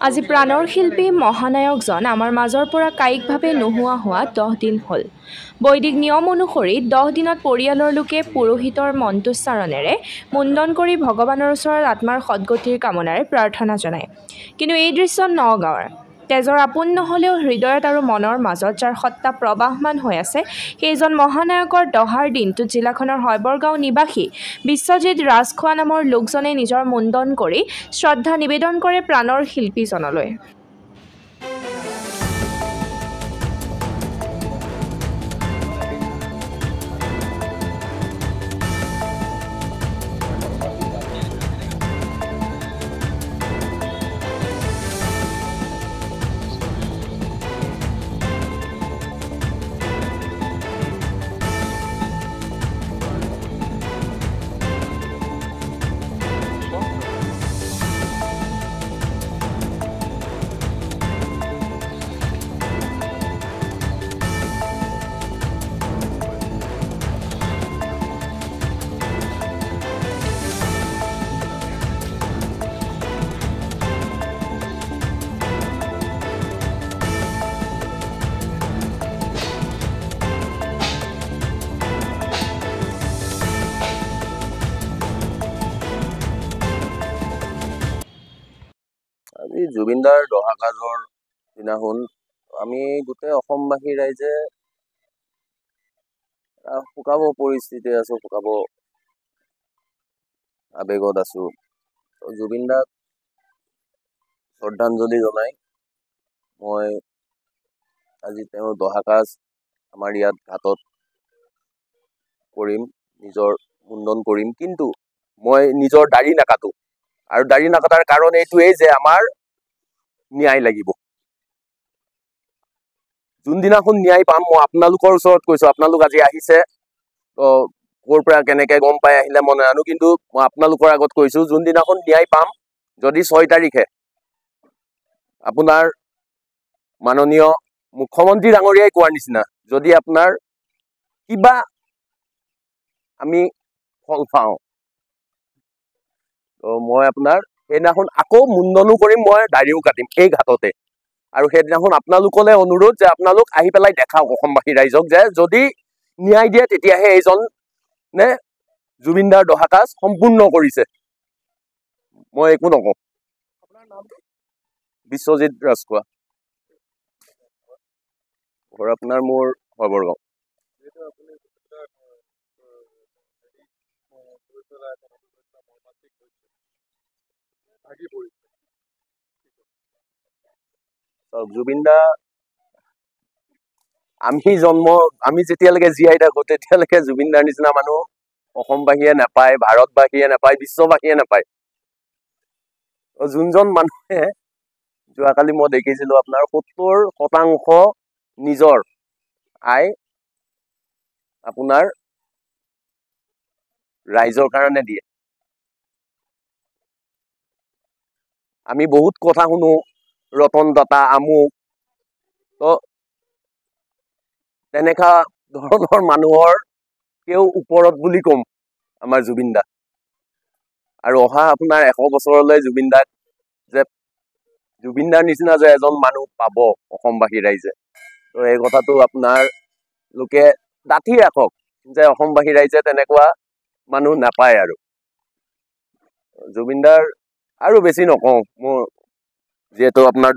আজি প্ৰাণৰ শিল্পী মহানায়কজন আমাৰ মাজৰ পৰা কায়িকভাৱে নোহোৱা হোৱা 10 দিন হ'ল। বৈদিক নিয়ম অনুসৰি 10 দিনত পৰিয়ালৰ লোকে পুৰোহিতৰ মন্ত্ৰোচ্চাৰণেৰে মুণ্ডন কৰি ভগৱানৰ ওচৰত আত্মাৰ সদ্গতিৰ কামনাৰে প্ৰাৰ্থনা জনায়। কিন্তু এই দৃশ্য নগাঁৱৰ। তেজৰ আপোন নহ'লেও হৃদয়ত আৰু মনৰ মাজত যাৰ সত্তা প্ৰবাহমান হৈ আছে, সেইজন মহানায়কৰ দহাৰ দিনটোত জিলাখনৰ শৈবৰগাঁও নিবাসী বিশ্বজিৎ ৰাজখোৱা নামৰ লোকজনে নিজৰ মুণ্ডন কৰি শ্ৰদ্ধা নিবেদন কৰে প্ৰাণৰ শিল্পীজনলৈ। আজি জুবিনদাৰ দহাকাজৰ দিনাখন আমি গোটেই অসমবাসী ৰাইজে শুকাব পৰিস্থিতি আছো, শুকাব আবেগত আছো। জুবিনদাক শ্ৰদ্ধাঞ্জলি জনাই মই আজি তেওঁৰ দহাকাজ আমাৰ ইয়াত ঘাটত কৰিম, নিজৰ মুণ্ডন কৰিম। কিন্তু মই নিজৰ দাড়ি নাকাটো, আৰু দাড়ি নাকাটাৰ কাৰণ এইটোৱেই যে আমাৰ ন্যায় লাগিব। যোনদিনাখন ন্যায় পাম, মই আপোনালোকৰ ওচৰত কৈছো, আপোনালোক আজি আহিছে, ক'ৰ পৰা কেনেকে গম পাই আহিলে মই নাজানো, কিন্তু মই আপোনালোকৰ আগত কৈছো, যোনদিনাখন ন্যায় পাম, যদি 6 তাৰিখে আপোনাৰ মাননীয় মুখ্যমন্ত্ৰী ডাঙৰীয়াই কোৱাৰ নিচিনা যদি আপোনাৰ কিবা আমি ফল পাওঁ, মই আপোনাৰ সেইদিনাখন আকৌ মুণ্ডনো কৰিম, মই দাড়িও কাটিম এই ঘাটতে। আৰু সেইদিনাখন আপোনালোকলৈ অনুৰোধ যে আপোনালোক আহি পেলাই দেখাওক অসমবাসী ৰাইজক যে যদি ন্যায় দিয়ে তেতিয়াহে এইজনে জুবিনদাৰ দহাকাজ সম্পূৰ্ণ কৰিছে। মই একো নকওঁ। বিশ্বজিৎ ৰাজখোৱা, ঘৰ আপোনাৰ মোৰ শৈবৰগাঁও। জুবিনদা আমি যেতিয়ালৈকে জীয়াই থাকো তেতিয়ালৈকে জুবিনদাৰ নিচিনা মানুহ অসমবাসীয়ে নাপায়, ভাৰতবাসীয়ে নাপায়, বিশ্ববাসীয়ে নাপায়। যোনজন মানুহে যোৱাকালি মই দেখিছিলো আপোনাৰ 70% নিজৰ আয় আপোনাৰ ৰাইজৰ কাৰণে দিয়ে। আমি বহুত কথা শুনো, ৰতন টাটা আমুক, তেনেকা ধৰণৰ মানুহৰ কেও ওপৰত বুলি ক'ম আমাৰ জুবিনদা। আৰু অহা আপোনাৰ 100 বছৰলৈ জুবিনদাৰ নিচিনা যে এজন মানুহ পাব অসমবাসী ৰাইজে, তো এই কথাটো আপোনাৰ লোকে ডাঠি ৰাখক যে অসমবাসী ৰাইজে তেনেকুৱা মানুহ নাপায়। আৰু জুবিনদাৰ আৰু বেছি নকওঁ, মোৰ যিহেতু আপোনাৰ